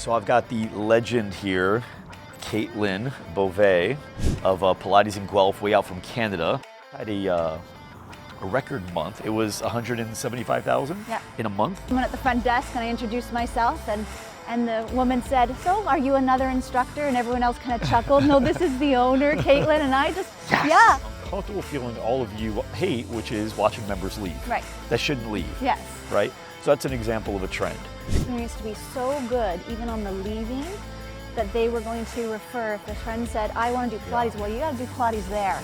So I've got the legend here, Caitlin Bovee of Pilates in Guelph, way out from Canada. I had a record month. It was 175,000 in a month. I went at the front desk and I introduced myself, and the woman said, "So, are you another instructor?" And everyone else kind of chuckled. "No, this is the owner, Caitlin." And I just, yeah. I'm comfortable feeling all of you hate, which is watching members leave. Right. That shouldn't leave. Yes. Right? So that's an example of a trend. The experience to be so good, even on the leaving, that they were going to refer, if the friend said, "I want to do Pilates," well, you got to do Pilates there.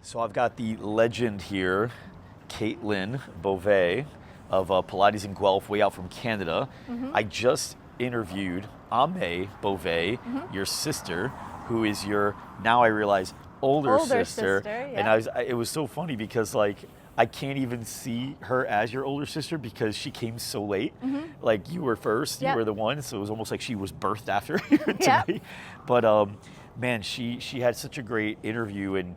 So I've got the legend here, Caitlin Bovee of Pilates in Guelph, way out from Canada. I just interviewed Arce Bovee, your sister, who is your, now I realize, older sister. And it was so funny because like, I can't even see her as your older sister because she came so late. Like you were first, you were the one, so it was almost like she was birthed after to me. But man, she had such a great interview, and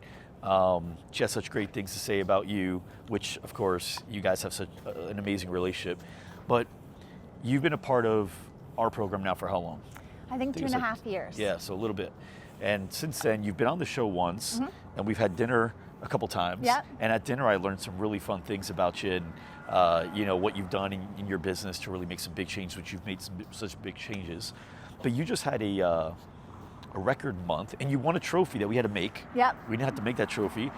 she has such great things to say about you, which of course you guys have such an amazing relationship. But you've been a part of our program now for how long? I think 2.5 years. Yeah, so a little bit. And since then, you've been on the show once, and we've had dinner a couple times. And at dinner, I learned some really fun things about you, and you know what you've done in your business to really make some big changes, which you've made such big changes. But you just had a record month, and you won a trophy that we had to make. We didn't have to make that trophy.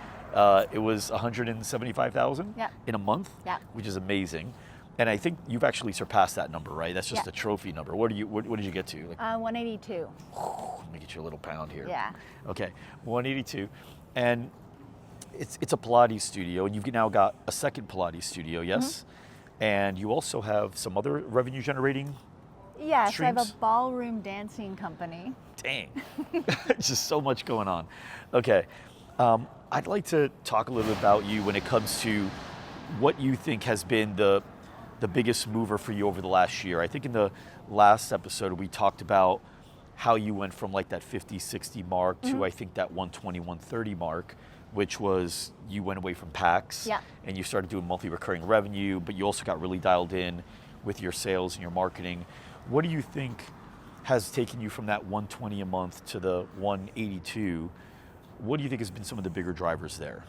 It was 175,000 in a month, which is amazing. And I think you've actually surpassed that number, right? That's just a trophy number. What did you get to? Like, 182. Let me get you a little pound here. Yeah. Okay, 182. And it's a Pilates studio, and you've now got a second Pilates studio, yes? And you also have some other revenue generating Yes, streams? I have a ballroom dancing company. Dang, just so much going on. Okay, I'd like to talk a little bit about you when it comes to what you think has been the biggest mover for you over the last year. I think in the last episode we talked about how you went from like that 50-60 mark to I think that 120-130 mark, which was you went away from packs and you started doing monthly recurring revenue, but you also got really dialed in with your sales and your marketing. What do you think has taken you from that 120 a month to the 182? What do you think has been some of the bigger drivers there?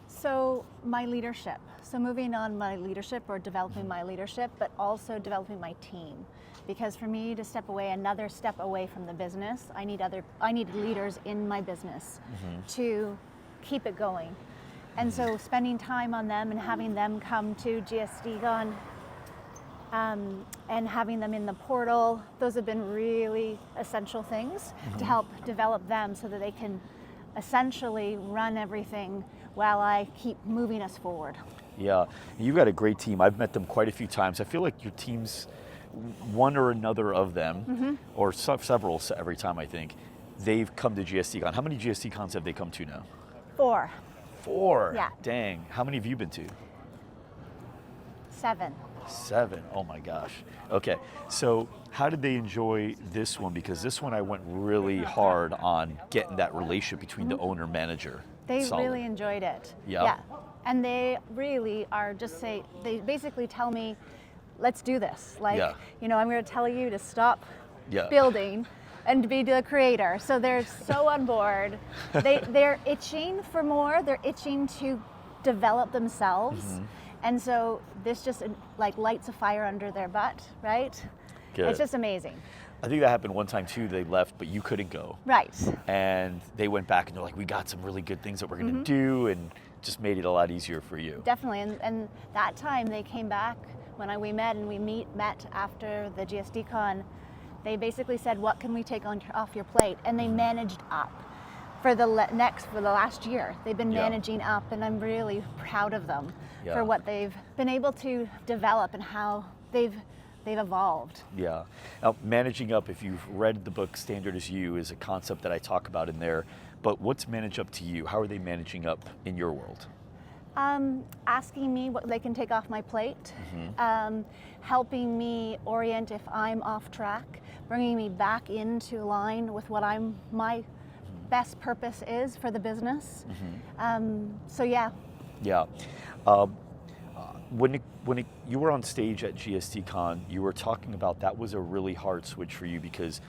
So my leadership. So moving on my leadership, or developing my leadership, but also developing my team. Because for me to step away, another step away from the business, I need leaders in my business to keep it going. And so spending time on them and having them come to GSDCon, and having them in the portal, those have been really essential things to help develop them so that they can essentially run everything while I keep moving us forward. Yeah, you've got a great team. I've met them quite a few times. I feel like your teams, one or another of them, or several every time I think, they've come to GSDCon. How many GSDCons have they come to now? 4. 4? Yeah. Dang. How many have you been to? 7. 7, oh my gosh. Okay, so how did they enjoy this one? Because this one I went really hard on getting that relationship between the owner-manager. They really enjoyed it. Yeah. And they really are they basically tell me, let's do this. Like, you know, I'm gonna tell you to stop building and to be the creator. So they're so on board. They're itching for more. They're itching to develop themselves. And so this just like lights a fire under their butt, right? Good. It's just amazing. I think that happened one time too. They left, but you couldn't go. Right. And they went back and they're like, we got some really good things that we're going to do, and just made it a lot easier for you. Definitely. And that time they came back when we met, and we met after the GSDCon. They basically said, what can we take off your plate? And they managed up. For the last year, they've been managing up, and I'm really proud of them for what they've been able to develop and how they've evolved. Yeah. Now, managing up, if you've read the book Standard is You, is a concept that I talk about in there. But what's manage up to you? How are they managing up in your world? Asking me what they can take off my plate, helping me orient if I'm off track, bringing me back into line with what my best purpose is for the business. So yeah. Yeah. When you were on stage at GSTCon, you were talking about that was a really hard switch for you because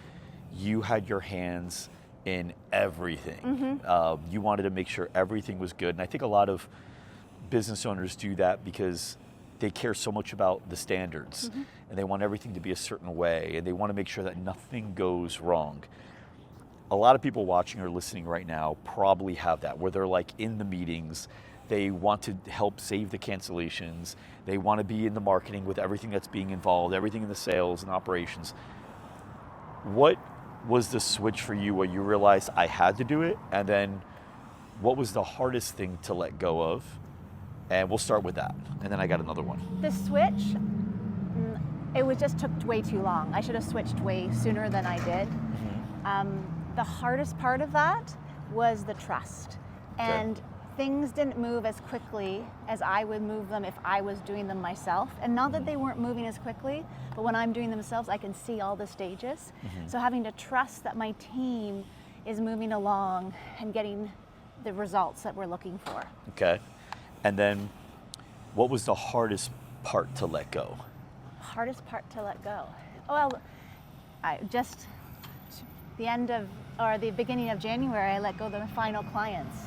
you had your hands in everything. You wanted to make sure everything was good. And I think a lot of business owners do that because they care so much about the standards and they want everything to be a certain way and they want to make sure that nothing goes wrong. A lot of people watching or listening right now probably have that, where they're like in the meetings, they want to help save the cancellations, they want to be in the marketing with everything that's being involved, everything in the sales and operations. What was the switch for you where you realized I had to do it? And then what was the hardest thing to let go of? And we'll start with that. And then I got another one. The switch, just took way too long. I should have switched way sooner than I did. The hardest part of that was the trust. And things didn't move as quickly as I would move them if I was doing them myself. And not that they weren't moving as quickly, but when I'm doing them myself, I can see all the stages. So having to trust that my team is moving along and getting the results that we're looking for. Okay. And then what was the hardest part to let go? Hardest part to let go? Well, the beginning of January, I let go of the final clients.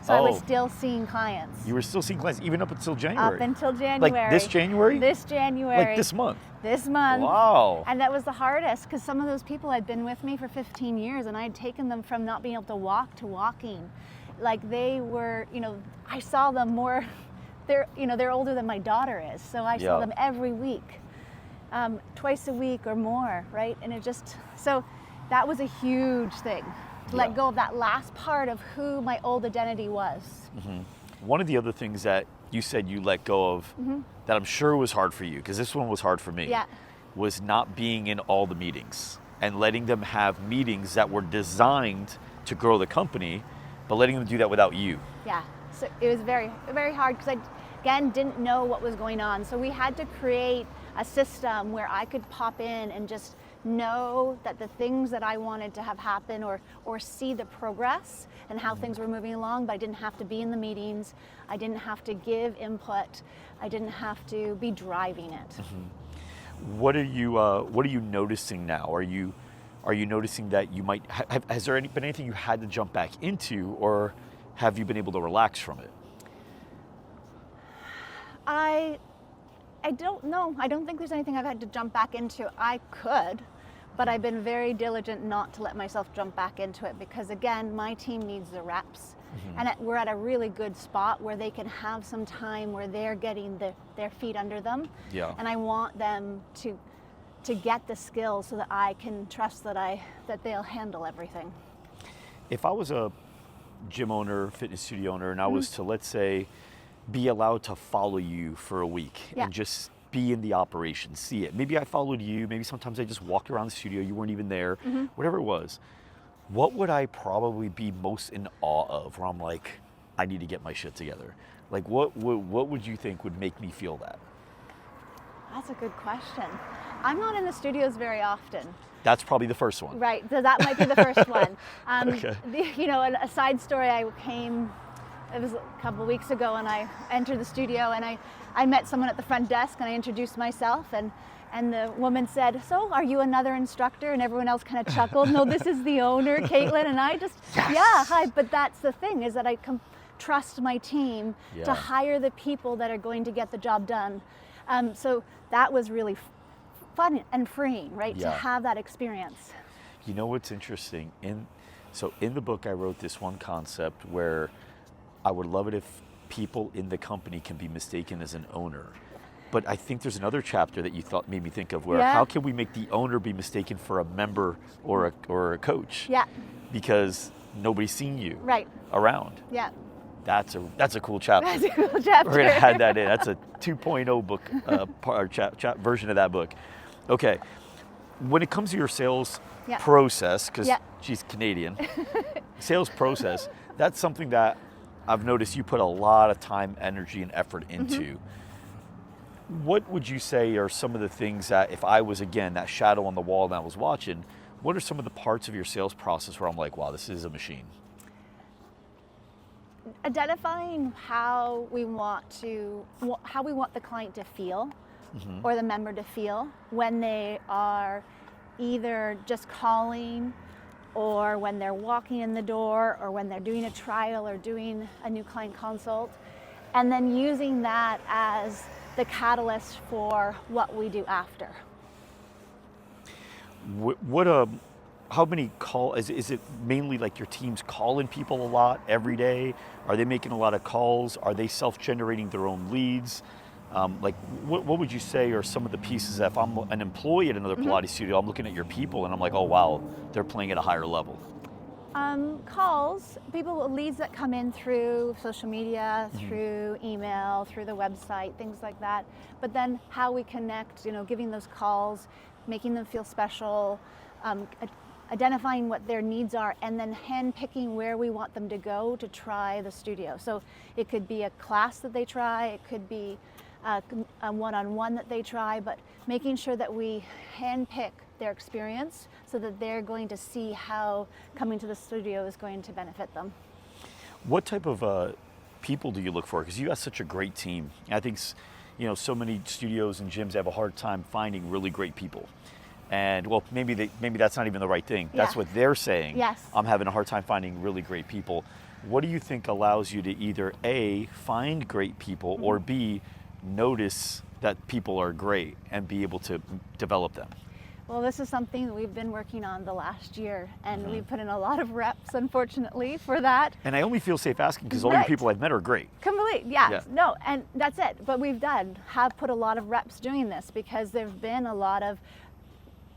So I was still seeing clients. You were still seeing clients even up until January? Up until January. Like this January? This January. Like this month? This month. Wow. And that was the hardest because some of those people had been with me for 15 years and I had taken them from not being able to walk to walking. Like they were, I saw them more, they're older than my daughter is. So I saw them every week, twice a week or more, right? And so that was a huge thing. To let go of that last part of who my old identity was. One of the other things that you said you let go of that I'm sure was hard for you, because this one was hard for me, was not being in all the meetings and letting them have meetings that were designed to grow the company, but letting them do that without you. Yeah, so it was very, very hard because I, again, didn't know what was going on. So we had to create a system where I could pop in and just know that the things that I wanted to have happen or see the progress and how things were moving along, but I didn't have to be in the meetings. I didn't have to give input. I didn't have to be driving it. What are you noticing now? Are you noticing that you might has there been anything you had to jump back into, or have you been able to relax from it? I don't know. I don't think there's anything I've had to jump back into. I could, but I've been very diligent not to let myself jump back into it because, again, my team needs the reps. And we're at a really good spot where they can have some time where they're getting their feet under them. And I want them to get the skills so that I can trust that they'll handle everything. If I was a gym owner, fitness studio owner, and I was to, let's say, be allowed to follow you for a week and just be in the operation, see it. Maybe I followed you, maybe sometimes I just walked around the studio, you weren't even there, whatever it was. What would I probably be most in awe of, where I'm like, I need to get my shit together? Like what would you think would make me feel that? That's a good question. I'm not in the studios very often. That's probably the first one. Right, so that might be the first one. Okay. A side story, it was a couple of weeks ago, and I entered the studio and I met someone at the front desk and I introduced myself and the woman said, "So, are you another instructor?" And everyone else kind of chuckled. "No, this is the owner, Caitlin." And I just, hi. But that's the thing, is that I trust my team to hire the people that are going to get the job done. So that was really fun and freeing, right? To have that experience. You know what's interesting? In the book, I wrote this one concept where I would love it if people in the company can be mistaken as an owner. But I think there's another chapter that you thought made me think of where how can we make the owner be mistaken for a member or a coach? Because nobody's seen you around. That's a cool chapter. That's a cool chapter. We're gonna add that in. That's a 2.0 book version of that book. Okay. When it comes to your sales process, because she's Canadian, sales process, that's something that I've noticed you put a lot of time, energy, and effort into. What would you say are some of the things that, if I was, again, that shadow on the wall and I was watching, what are some of the parts of your sales process where I'm like, wow, this is a machine? Identifying how we want the client to feel, or the member to feel when they are either just calling, or when they're walking in the door, or when they're doing a trial or doing a new client consult, and then using that as the catalyst for what we do after. How many is it mainly like your team's calling people a lot every day? Are they making a lot of calls? Are they self-generating their own leads? What would you say are some of the pieces that if I'm an employee at another Pilates studio, I'm looking at your people and I'm like, oh wow, they're playing at a higher level? Calls, leads that come in through social media, through email, through the website, things like that. But then how we connect, giving those calls, making them feel special, identifying what their needs are, and then hand-picking where we want them to go to try the studio. So it could be a class that they try, it could be a one-on-one that they try, but making sure that we hand-pick their experience so that they're going to see how coming to the studio is going to benefit them. What type of people do you look for? Because you have such a great team. I think so many studios and gyms have a hard time finding really great people. And well, maybe that's not even the right thing. That's what they're saying. Yes. I'm having a hard time finding really great people. What do you think allows you to either A, find great people, or B, notice that people are great and be able to develop them? Well, this is something that we've been working on the last year, and we've put in a lot of reps, unfortunately, for that. And I only feel safe asking because all your people I've met are great. Completely, yeah. No, and that's it. But have put a lot of reps doing this because there've been a lot of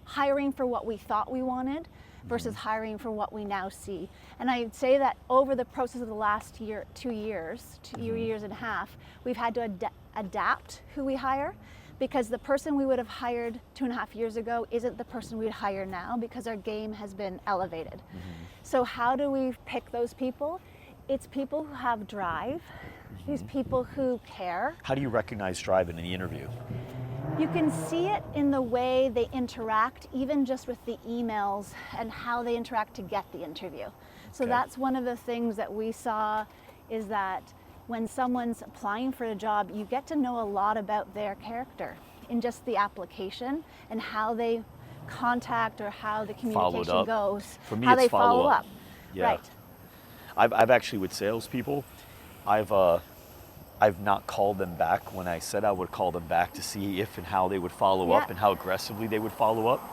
hiring for what we thought we wanted versus hiring for what we now see. And I'd say that over the process of the last year, 2 years, years and a half, we've had to adapt who we hire, because the person we would have hired 2.5 years ago isn't the person we'd hire now because our game has been elevated. So how do we pick those people? It's people who have drive, these people who care. How do you recognize drive in the interview? You can see it in the way they interact, even just with the emails and how they interact to get the interview. So that's one of the things that we saw, is that when someone's applying for a job, you get to know a lot about their character in just the application and how they contact or how the communication goes. For me, how it's they follow up. Yeah. Right. I've actually, with salespeople, I've not called them back when I said I would call them back to see if and how they would follow up and how aggressively they would follow up.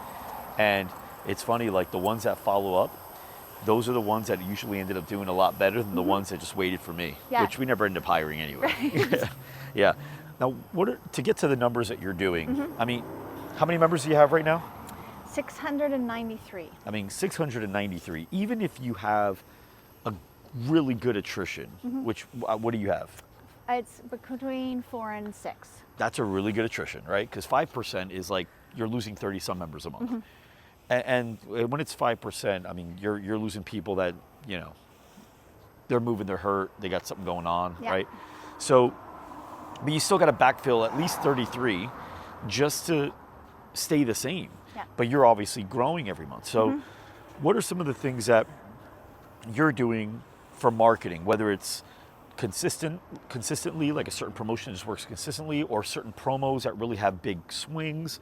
And it's funny, like the ones that follow up, those are the ones that usually ended up doing a lot better than the ones that just waited for me, which we never ended up hiring anyway. Right. Yeah. Now, to get to the numbers that you're doing, I mean, how many members do you have right now? 693. I mean, 693. Even if you have a really good attrition, which, what do you have? It's between 4 and 6. That's a really good attrition, right? Because 5% is like you're losing 30-some members a month. And when it's 5%, I mean, you're losing people that, they're moving, they're hurt, they got something going on, right? So, but you still got to backfill at least 33 just to stay the same. But you're obviously growing every month. So what are some of the things that you're doing for marketing, whether it's consistently, like a certain promotion just works consistently, or certain promos that really have big swings?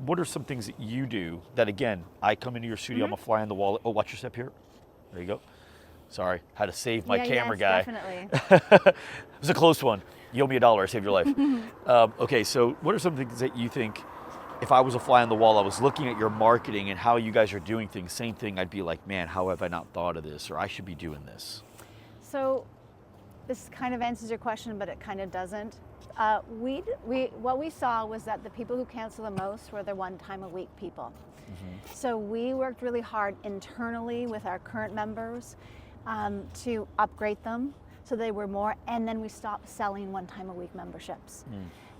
What are some things that you do that, again, I come into your studio, I'm a fly on the wall. Oh, watch your step here. There you go. Sorry, had to save my camera guy. Definitely. It was a close one. You owe me $1, I saved your life. Okay, so what are some things that you think, if I was a fly on the wall, I was looking at your marketing and how you guys are doing things, same thing, I'd be like, man, how have I not thought of this? Or I should be doing this. So this kind of answers your question, but it kind of doesn't. What we saw was that the people who cancel the most were the one-time-a-week people. So we worked really hard internally with our current members to upgrade them so they were more, and then we stopped selling one-time-a-week memberships.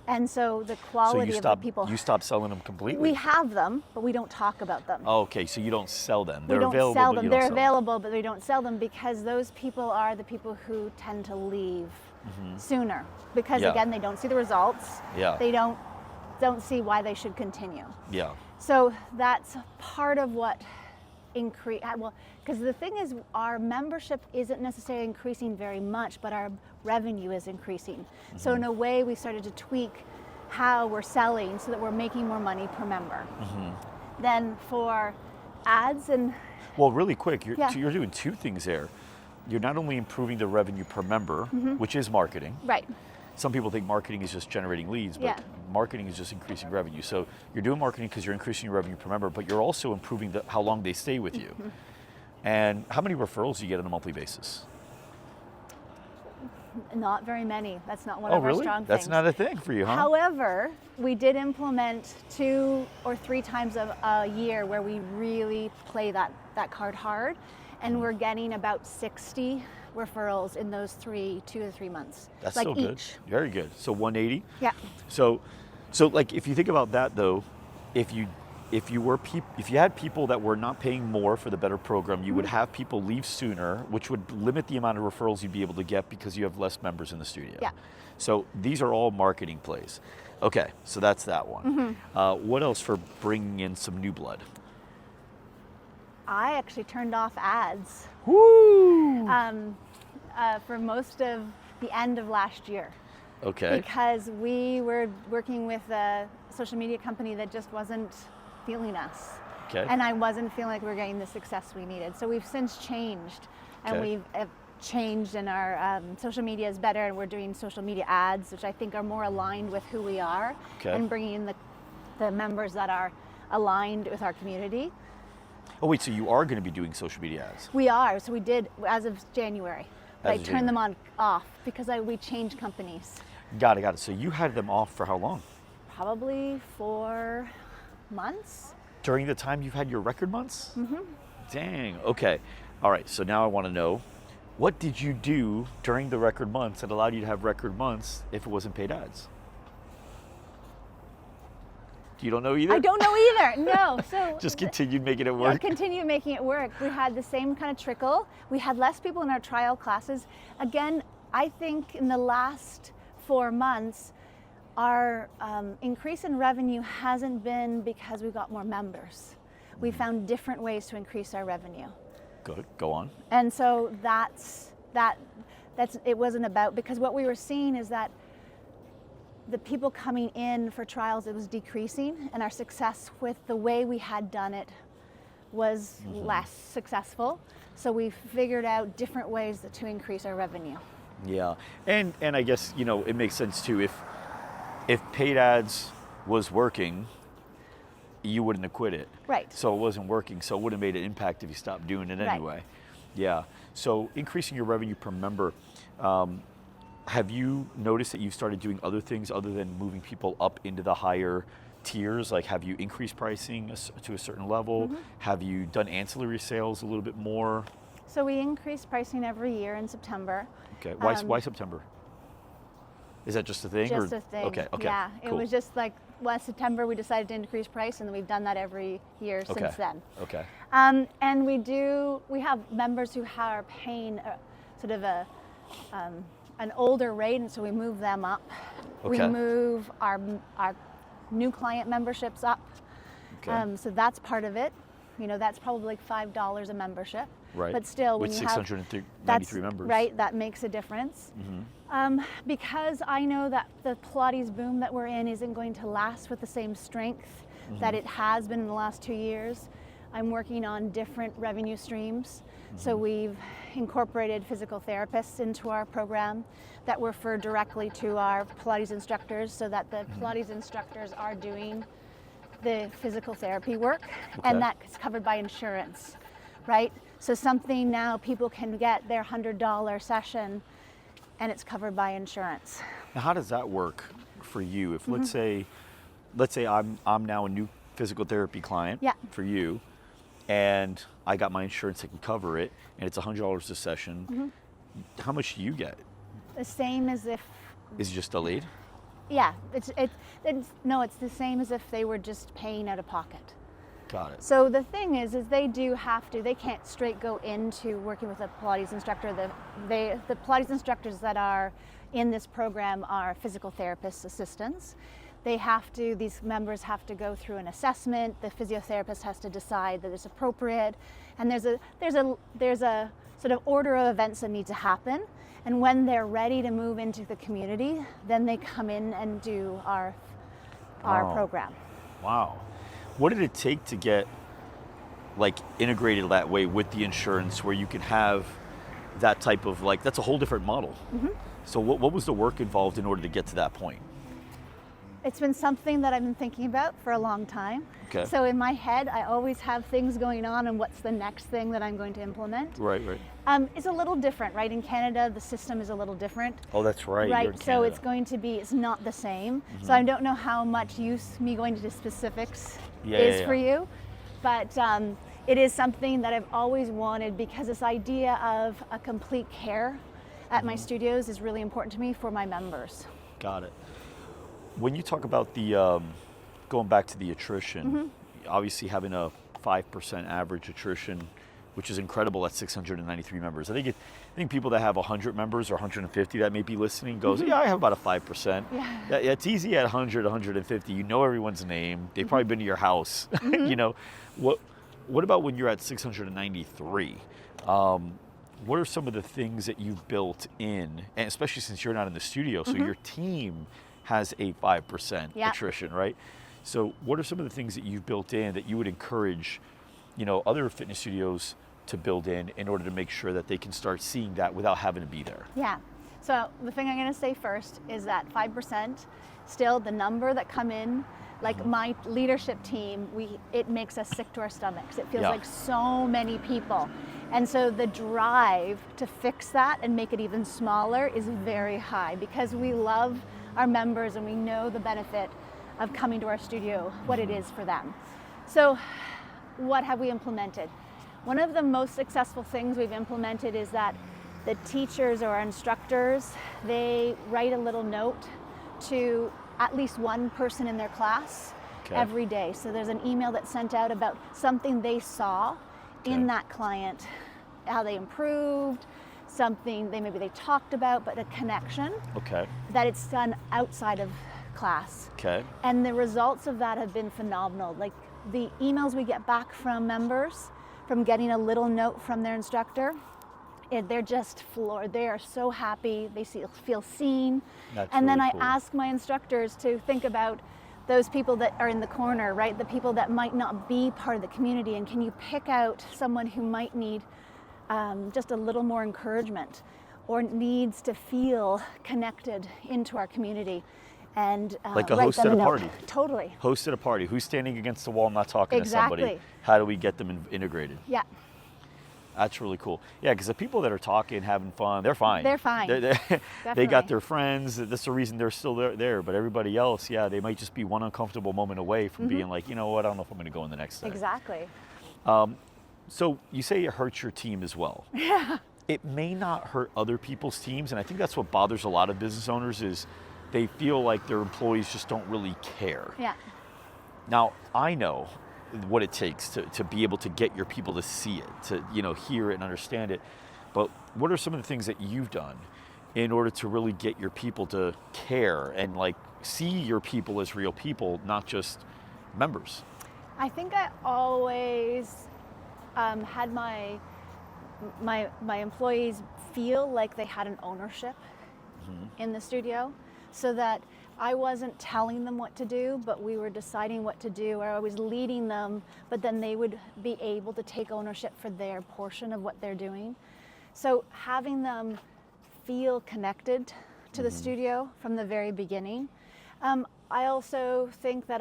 And so the quality of the people... You stopped selling them completely? We have them, but we don't talk about them. Oh, okay, so you don't sell them. They're we don't available, sell them. They're available, but we don't sell them because those people are the people who tend to leave sooner because again, they don't see the results. Yeah. They don't see why they should continue. Yeah. So that's part of what because the thing is, our membership isn't necessarily increasing very much, but our revenue is increasing. So in a way, we started to tweak how we're selling so that we're making more money per member. Then for ads and... Well, really quick, you're doing two things there. You're not only improving the revenue per member, which is marketing. Right. Some people think marketing is just generating leads, but marketing is just increasing revenue. So you're doing marketing because you're increasing your revenue per member, but you're also improving how long they stay with you. And how many referrals do you get on a monthly basis? Not very many. That's not one of our strong things. That's not a thing for you, huh? However, we did implement 2 or 3 times a year where we really play that card hard, and we're getting about 60 referrals in those 2 to 3 months. That's so good. Very good. So 180. Yeah. So like if you think about that though, if you had people that were not paying more for the better program, you would have people leave sooner, which would limit the amount of referrals you'd be able to get because you have less members in the studio. Yeah. So these are all marketing plays. Okay, so that's that one. What else for bringing in some new blood? I actually turned off ads. Woo! For most of the end of last year. Okay. Because we were working with a social media company that just wasn't feeling us. Okay. And I wasn't feeling like we were getting the success we needed. So we've since changed, and we've changed, and our social media is better, and we're doing social media ads, which I think are more aligned with who we are, and bringing in the members that are aligned with our community. Oh wait, so you are going to be doing social media ads? We are. So we did as of January. I turned them off because we changed companies. Got it. So you had them off for how long? Probably 4 months. During the time you've had your record months? Dang. Okay. All right. So now I want to know, what did you do during the record months that allowed you to have record months if it wasn't paid ads? You don't know either? I don't know either. No. So just continued making it work. Yeah, continued making it work. We had the same kind of trickle. We had less people in our trial classes. Again, I think in the last 4 months, our increase in revenue hasn't been because we got more members. We found different ways to increase our revenue. Good. Go on. And so that's it wasn't about, because what we were seeing is that the people coming in for trials, it was decreasing, and our success with the way we had done it was less successful. So we figured out different ways to increase our revenue. Yeah, and I guess, it makes sense too. If paid ads was working, you wouldn't have quit it. Right. So it wasn't working, so it wouldn't have made an impact if you stopped doing it anyway. Right. Yeah. So increasing your revenue per member. Have you noticed that you've started doing other things other than moving people up into the higher tiers? Like, have you increased pricing to a certain level? Have you done ancillary sales a little bit more? So we increase pricing every year in September. Okay. Why September? Is that just a thing? Just a thing. Okay. Yeah. Cool. It was just like last September we decided to increase price, and then we've done that every year since then. Okay. And we have members who are paying sort of an older rate, and so we move them up. Okay. We move our new client memberships up. Okay. So that's part of it. That's probably like $5 a membership. Right. But still, when with you 693 members. Right, that makes a difference. Because I know that the Pilates boom that we're in isn't going to last with the same strength that it has been in the last 2 years. I'm working on different revenue streams. So we've incorporated physical therapists into our program that refer directly to our Pilates instructors, so that the Pilates instructors are doing the physical therapy work, and that's covered by insurance, right? So something now people can get their $100 session, and it's covered by insurance. Now, how does that work for you? If let's say I'm now a new physical therapy client for you, and I got my insurance that can cover it, and it's $100 a session, how much do you get? The same as if... Is it just delayed? Yeah, it's the same as if they were just paying out of pocket. Got it. So the thing is they do have to, they can't straight go into working with a Pilates instructor. The Pilates instructors that are in this program are physical therapist assistants. They have to, these members have to go through an assessment. The physiotherapist has to decide that it's appropriate. And there's a sort of order of events that need to happen. And when they're ready to move into the community, then they come in and do our program. Wow. What did it take to get like integrated that way with the insurance where you can have that type of like, that's a whole different model. Mm-hmm. So what was the work involved in order to get to that point? It's been something that I've been thinking about for a long time. Okay. So in my head, I always have things going on and what's the next thing that I'm going to implement. Right. It's a little different, right? In Canada, the system is a little different. Oh, that's right. Right, so it's going to be, it's not the same. Mm-hmm. So I don't know how much use me going into specifics for you, but it is something that I've always wanted because this idea of a complete care at my studios is really important to me for my members. Got it. When you talk about the, going back to the attrition, obviously having a 5% average attrition, which is incredible at 693 members. I think people that have 100 members or 150 that may be listening goes, yeah, I have about a 5%. Yeah, it's easy at 100, 150. You know everyone's name. They've probably been to your house. You know, what about when you're at 693? What are some of the things that you've built in, and especially since you're not in the studio, so your team has a 5% attrition, right? So what are some of the things that you've built in that you would encourage, you know, other fitness studios to build in order to make sure that they can start seeing that without having to be there? Yeah. So the thing I'm going to say first is that 5%, still the number that come in, like my leadership team, it makes us sick to our stomachs. It feels like so many people. And so the drive to fix that and make it even smaller is very high because we love our members and we know the benefit of coming to our studio, what it is for them. So what have we implemented? One of the most successful things we've implemented is that the teachers or our instructors, they write a little note to at least one person in their class every day. So there's an email that's sent out about something they saw in that client, how they improved, something maybe they talked about, but a connection that it's done outside of class. And the results of that have been phenomenal. Like the emails we get back from members from getting a little note from their instructor, they're just floored. They are so happy. They feel seen. That's and then really I cool. ask my instructors to think about those people that are in the corner, right? The people that might not be part of the community, and can you pick out someone who might need just a little more encouragement or needs to feel connected into our community? And like a host at a party. Totally. Host at a party. Who's standing against the wall not talking to somebody? How do we get them integrated? Yeah. That's really cool. Yeah, because the people that are talking, having fun, they're fine. They're fine. They got their friends. That's the reason they're still there. But everybody else, they might just be one uncomfortable moment away from being like, you know what, I don't know if I'm going to go in the next day. Exactly. So you say it hurts your team as well. Yeah. It may not hurt other people's teams, and I think that's what bothers a lot of business owners is they feel like their employees just don't really care. Yeah. Now, I know what it takes to be able to get your people to see it, to hear it and understand it. But what are some of the things that you've done in order to really get your people to care and like see your people as real people, not just members? I think I always had my employees feel like they had an ownership in the studio, so that I wasn't telling them what to do, but we were deciding what to do, or I was leading them, but then they would be able to take ownership for their portion of what they're doing. So having them feel connected to the studio from the very beginning. I also think that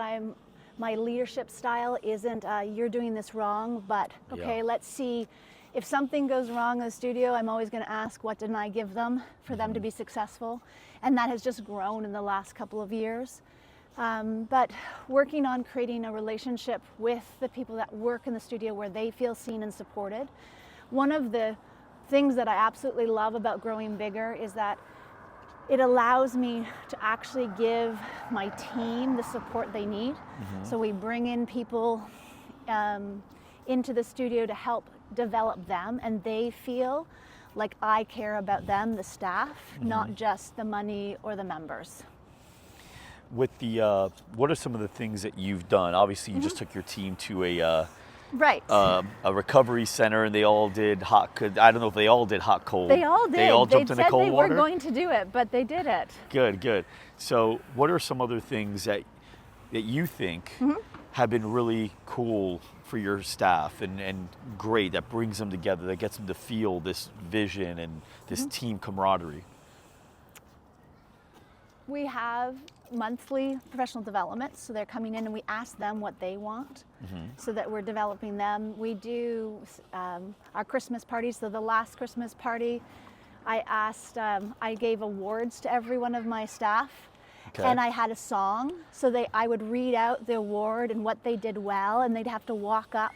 my leadership style isn't, you're doing this wrong, but let's see. If something goes wrong in the studio, I'm always going to ask, what didn't I give them for them to be successful? And that has just grown in the last couple of years. But working on creating a relationship with the people that work in the studio where they feel seen and supported. One of the things that I absolutely love about growing bigger is that it allows me to actually give my team the support they need. So we bring in people into the studio to help develop them, and they feel like I care about them, the staff, not just the money or the members. With the, what are some of the things that you've done? Obviously, you just took your team to a recovery center, and they all did hot. I don't know if they all did hot cold. They all did. They all jumped into cold water. They were going to do it, but they did it. Good. So, what are some other things that you think have been really cool for your staff and great, that brings them together, that gets them to feel this vision and this team camaraderie? We have monthly professional development, so they're coming in and we ask them what they want, so that we're developing them. We do our Christmas parties. So the last Christmas party, I gave awards to every one of my staff. Okay. And I had a song, so I would read out the award and what they did well, and they'd have to walk up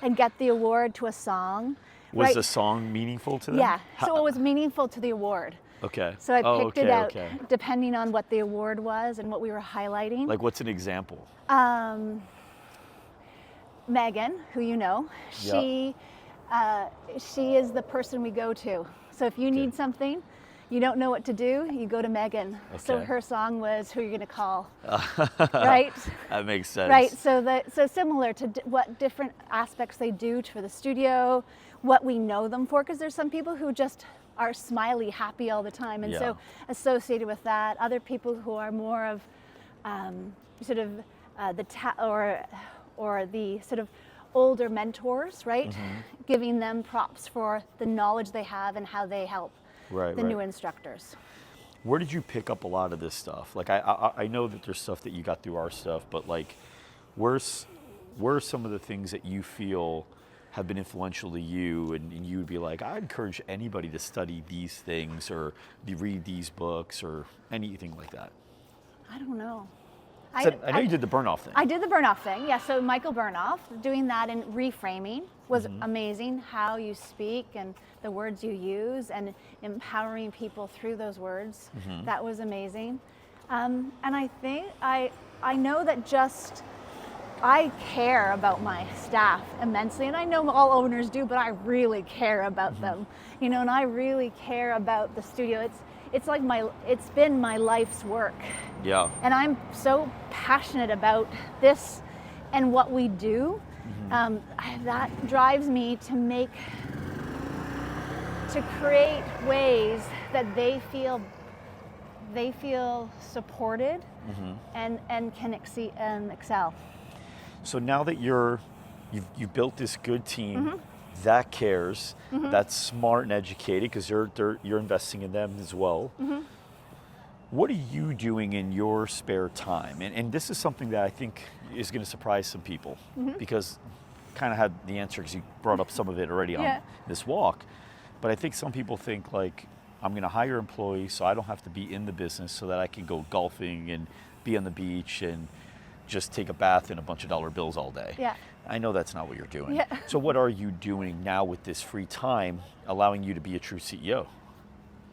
and get the award to a song. Was the song meaningful to them? Yeah, so it was meaningful to the award. Okay. So I picked it out depending on what the award was and what we were highlighting. Like, what's an example? Megan, who you know, she is the person we go to. So if you need something, you don't know what to do, you go to Megan. Okay. So her song was "Who You're Gonna Call," right? That makes sense. Right. So similar to what different aspects they do for the studio, what we know them for, because there's some people who just are smiley, happy all the time, and so associated with that. Other people who are more of or the sort of older mentors, right? Giving them props for the knowledge they have and how they help the new instructors. Where did you pick up a lot of this stuff? Like, I know that there's stuff that you got through our stuff, but like, where are some of the things that you feel have been influential to you, and you would be like, I encourage anybody to study these things or read these books or anything like that? I don't know. I know you did the Burnoff thing. I did the Burnoff thing, yeah. So Michael Burnoff, doing that and reframing was amazing. How you speak and the words you use and empowering people through those words, that was amazing. And I think I know that I care about my staff immensely, and I know all owners do, but I really care about them, and I really care about the studio. It's been my life's work. Yeah. And I'm so passionate about this and what we do. That drives me to create ways that they feel supported and can exceed and excel. So now that you've built this good team that cares, that's smart and educated, because you're investing in them as well. What are you doing in your spare time? And this is something that I think is going to surprise some people, because kind of had the answer because you brought up some of it already on this walk. But I think some people think, like, I'm going to hire employees so I don't have to be in the business, so that I can go golfing and be on the beach and just take a bath in a bunch of dollar bills all day. Yeah. I know that's not what you're doing. Yeah. So what are you doing now with this free time, allowing you to be a true CEO?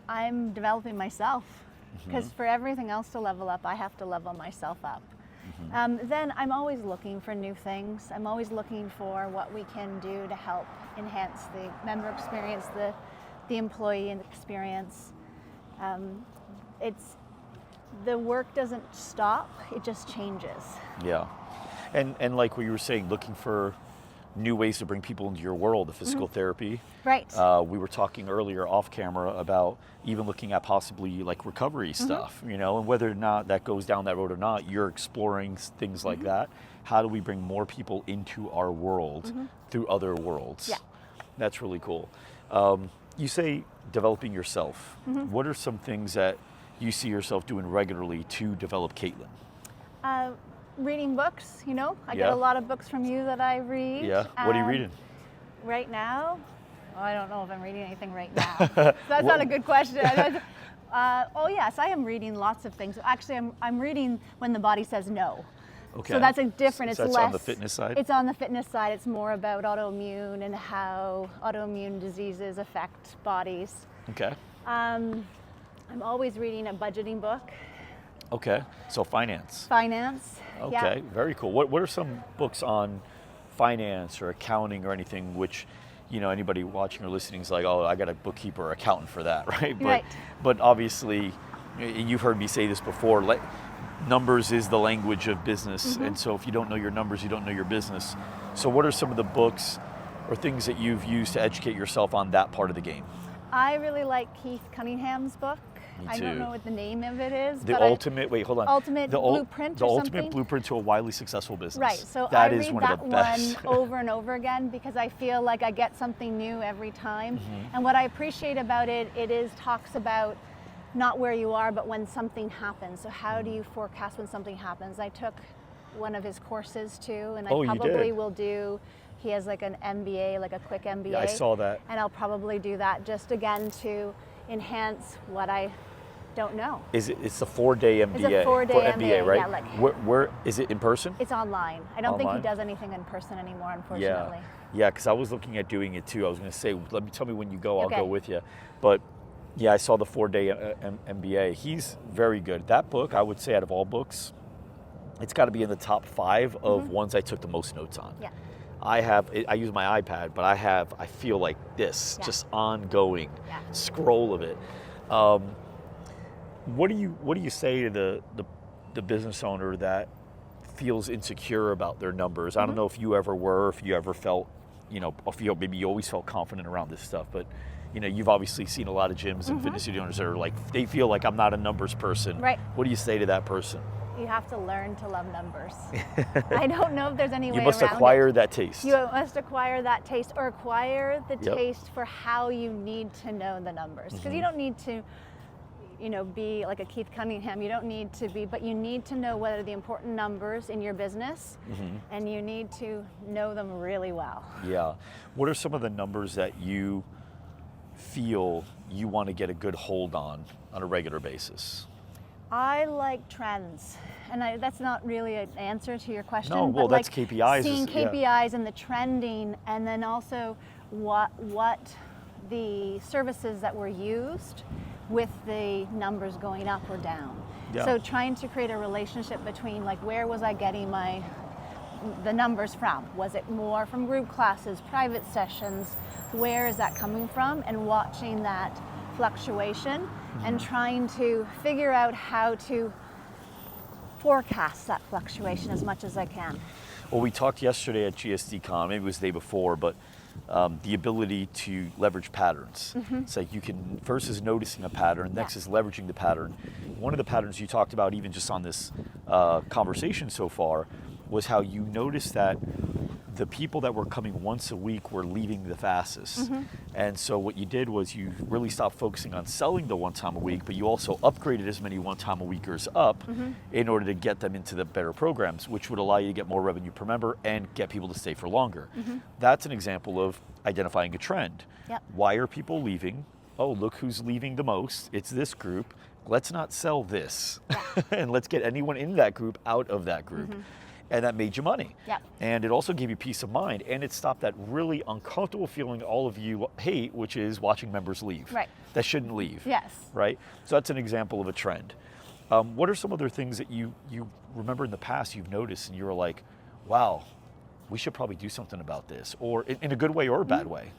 I'm developing myself, because for everything else to level up, I have to level myself up. Then I'm always looking for new things. I'm always looking for what we can do to help enhance the member experience, the employee experience. The work doesn't stop, it just changes. Yeah. And like what you were saying, looking for new ways to bring people into your world, the physical therapy. Right. We were talking earlier off camera about even looking at possibly like recovery stuff, and whether or not that goes down that road or not, you're exploring things like that. How do we bring more people into our world through other worlds? Yeah. That's really cool. You say developing yourself. What are some things that you see yourself doing regularly to develop Caitlin? Reading books, I get a lot of books from you that I read. Yeah. What are you reading? Right now? I don't know if I'm reading anything right now. That's not a good question. Yes, I am reading lots of things. Actually, I'm reading When the Body Says No. Okay. So that's different. So that's less on the fitness side? It's on the fitness side. It's more about autoimmune and how autoimmune diseases affect bodies. Okay. I'm always reading a budgeting book. Okay, so finance. Finance. Okay, very cool. What are some books on finance or accounting or anything, which, you know, anybody watching or listening is like, oh, I got a bookkeeper or accountant for that, right? But obviously, you've heard me say this before, numbers is the language of business. And so if you don't know your numbers, you don't know your business. So what are some of the books or things that you've used to educate yourself on that part of the game? I really like Keith Cunningham's book. Me too. I don't know what the name of it is. Ultimate Blueprint or something? Ultimate Blueprint to a Wildly Successful Business. Right, so that I is read one that of the best. one over and over again because I feel like I get something new every time. And what I appreciate about it, talks about not where you are, but when something happens. So how do you forecast when something happens? I took one of his courses too, and I probably will do, he has like an MBA, like a quick MBA. Yeah, I saw that. And I'll probably do that just again to enhance what I don't know. It's a 4-day MBA. It's a 4-day MBA, right? Yeah, where is it in person? It's online. I don't think he does anything in person anymore, unfortunately. Yeah, because I was looking at doing it too. I was going to say, tell me when you go, I'll go with you. But yeah, I saw the 4-day MBA. He's very good. That book, I would say out of all books, it's got to be in the top 5 of ones I took the most notes on. Yeah. I use my iPad, but I feel like this, just ongoing scroll of it. What do you say to the business owner that feels insecure about their numbers? I don't know if you ever were, if you ever felt, you know, maybe you always felt confident around this stuff, but you know, you've obviously seen a lot of gyms and fitness studio owners that are like, they feel like I'm not a numbers person. Right. What do you say to that person? You have to learn to love numbers. I don't know if there's any way around it. You must acquire that taste. You must acquire that taste, or acquire the taste for how you need to know the numbers. Because you don't need to, you know, be like a Keith Cunningham. You don't need to be, but you need to know what are the important numbers in your business, and you need to know them really well. Yeah. What are some of the numbers that you feel you want to get a good hold on a regular basis? I like trends, and that's not really an answer to your question. No, well, but that's like KPIs. Seeing KPIs and the trending, and then also what the services that were used with the numbers going up or down. Yeah. So trying to create a relationship between like, where was I getting the numbers from? Was it more from group classes, private sessions? Where is that coming from? And watching that fluctuation and trying to figure out how to forecast that fluctuation as much as I can. Well, we talked yesterday at GSDCon, maybe it was the day before, but the ability to leverage patterns. It's like you can, first is noticing a pattern, next is leveraging the pattern. One of the patterns you talked about, even just on this conversation so far, was how you noticed that the people that were coming once a week were leaving the fastest. And so what you did was you really stopped focusing on selling the one time a week, but you also upgraded as many one time a weekers up in order to get them into the better programs, which would allow you to get more revenue per member and get people to stay for longer. That's an example of identifying a trend. Why are people leaving? Oh, look who's leaving the most. It's this group. Let's not sell this. And let's get anyone in that group out of that group. And that made you money. And it also gave you peace of mind, and it stopped that really uncomfortable feeling all of you hate, which is watching members leave. That shouldn't leave. Right? So that's an example of a trend. What are some other things that you remember in the past you've noticed and you were like, wow, we should probably do something about this, or in a good way or a bad way?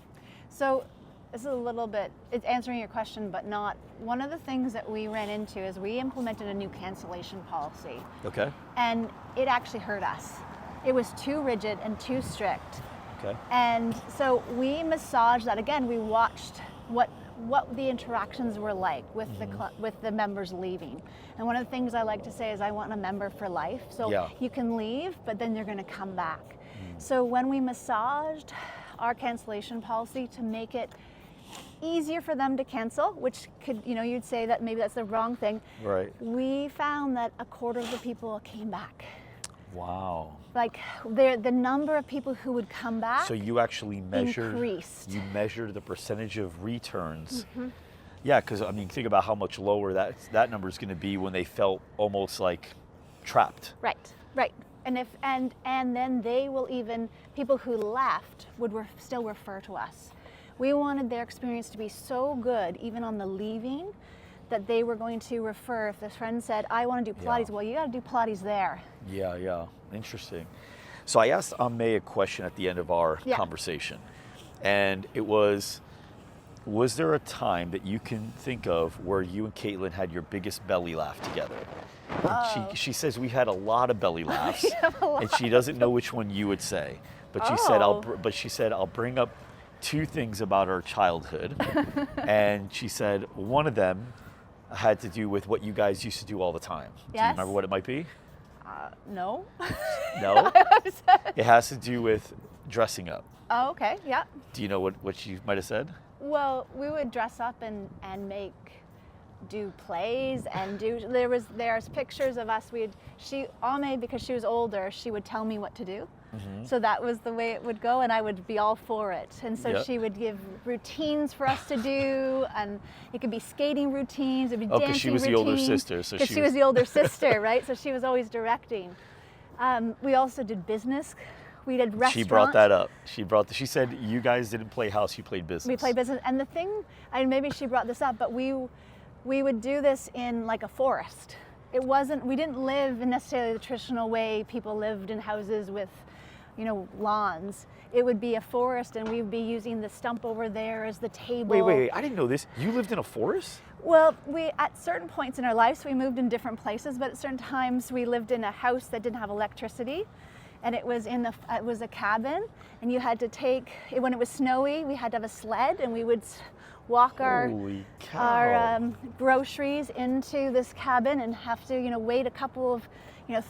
So this is a little bit, it's answering your question, but not. One of the things that we ran into is we implemented a new cancellation policy. Okay. And it actually hurt us. It was too rigid and too strict. Okay. And so we massaged that. Again, we watched what the interactions were like with the members leaving. And one of the things I like to say is I want a member for life. So you can leave, but then they're going to come back. So when we massaged our cancellation policy to make it easier for them to cancel, which could, you know, you'd say that maybe that's the wrong thing. Right. We found that a quarter of the people came back. Wow. Like the number of people who would come back. So you actually measured. Increased. You measured the percentage of returns. Yeah, because I mean, think about how much lower that number is going to be when they felt almost like trapped. Right. And then they will even, people who left would still refer to us. We wanted their experience to be so good, even on the leaving, that they were going to refer. If the friend said, I want to do Pilates, well, you got to do Pilates there. Yeah, interesting. So I asked Ame a question at the end of our conversation, and it was there a time that you can think of where you and Caitlin had your biggest belly laugh together? Oh. She says we had a lot of belly laughs, and she doesn't know which one you would say. But she said I'll bring up two things about our childhood, and she said one of them had to do with what you guys used to do all the time. Yes. Do you remember what it might be? No. No? It has to do with dressing up. Oh, okay, yeah. Do you know what she might have said? Well, we would dress up and do plays and there's pictures of us. Ame, because she was older, she would tell me what to do. Mm-hmm. So that was the way it would go, and I would be all for it. And so she would give routines for us to do, and it could be skating routines, it would be dancing routines. Because she was the older sister. Because she was the older sister, right? So she was always directing. We also did business. We did restaurant. She brought that up. She said you guys didn't play house, you played business. We played business, and the thing, maybe she brought this up, but we would do this in like a forest. We didn't live in necessarily the traditional way people lived in houses with, lawns. It would be a forest, and we would be using the stump over there as the table. Wait, I didn't know this. You lived in a forest? Well, at certain points in our lives, we moved in different places, but at certain times we lived in a house that didn't have electricity, and it was a cabin, and you had to when it was snowy, we had to have a sled, and we would walk our groceries into this cabin and have to, wait a couple of,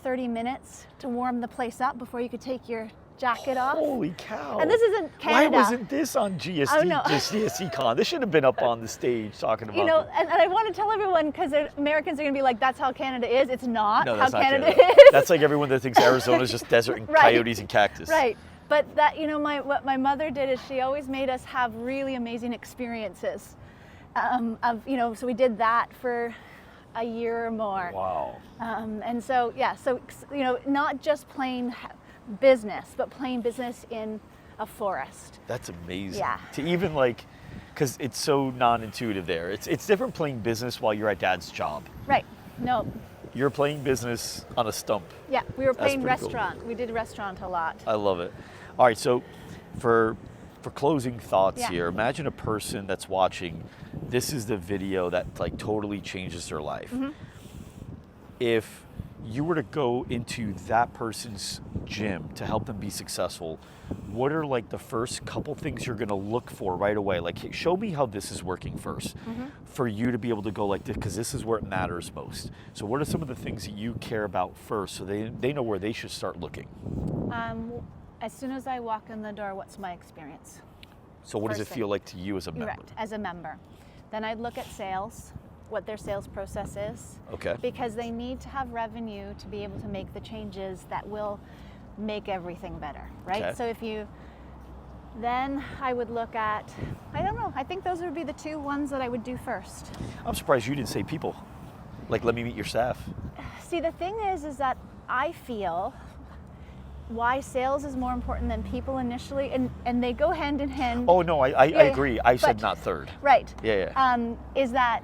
30 minutes to warm the place up before you could take your jacket off. Holy cow. And this isn't Canada. Why wasn't this on GSC Con? This should have been up on the stage talking about and I want to tell everyone, because Americans are going to be like, that's how Canada is. It's not how Canada is. That's like everyone that thinks Arizona is just desert and coyotes and cactus. Right. But that, what my mother did is she always made us have really amazing experiences. So we did that for a year or more. Wow. And so, not just plain business, but plain business in a forest. That's amazing. Yeah. To even because it's so non-intuitive there. It's different playing business while you're at dad's job. Right. No. You're playing business on a stump. Yeah, we were playing restaurant. Cool. We did restaurant a lot. I love it. All right, so for closing thoughts here, imagine a person that's watching. This is the video that totally changes their life. Mm-hmm. If you were to go into that person's gym to help them be successful, what are the first couple things you're going to look for right away? Hey, show me how this is working first, for you to be able to go like this, because this is where it matters most. So what are some of the things that you care about first, so they know where they should start looking? As soon as I walk in the door, what's my experience? So what does it feel like to you as a member? Right, as a member. Then I'd look at sales, what their sales process is. Okay. Because they need to have revenue to be able to make the changes that will make everything better, right? Okay. So then I would look at, I don't know, I think those would be the two ones that I would do first. I'm surprised you didn't say people. Let me meet your staff. See, the thing is that I feel why sales is more important than people initially, and they go hand in hand. Oh no, I agree. I said not third. Right. Yeah. Is that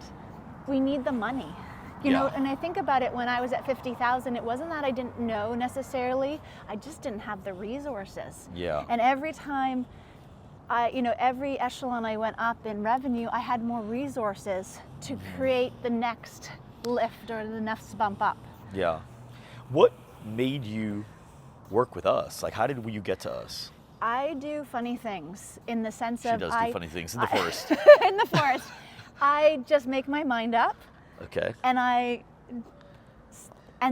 we need the money. You know, and I think about it, when I was at 50,000, it wasn't that I didn't know necessarily, I just didn't have the resources. Yeah. And every time every echelon I went up in revenue, I had more resources to create the next lift or the next bump up. Yeah. What made you work with us? How did you get to us? I do funny things in the sense of She does do funny things in the forest. In the forest. I just make my mind up. Okay. And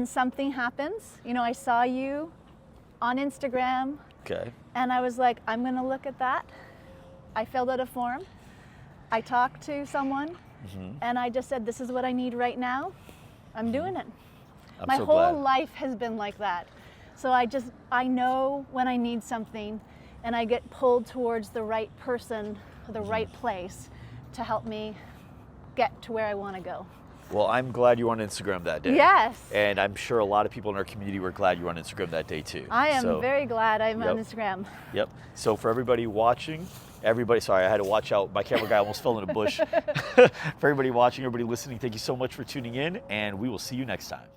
something happens. I saw you on Instagram. Okay. And I was like, I'm going to look at that. I filled out a form. I talked to someone, and I just said, this is what I need right now. I'm doing it. My whole life has been like that. So I know when I need something, and I get pulled towards the right person, the right place to help me get to where I want to go. Well, I'm glad you were on Instagram that day. Yes. And I'm sure a lot of people in our community were glad you were on Instagram that day too. I am very glad I'm on Instagram. Yep. So for everybody watching, sorry, I had to watch out. My camera guy almost fell in a bush. For everybody watching, everybody listening, thank you so much for tuning in, and we will see you next time.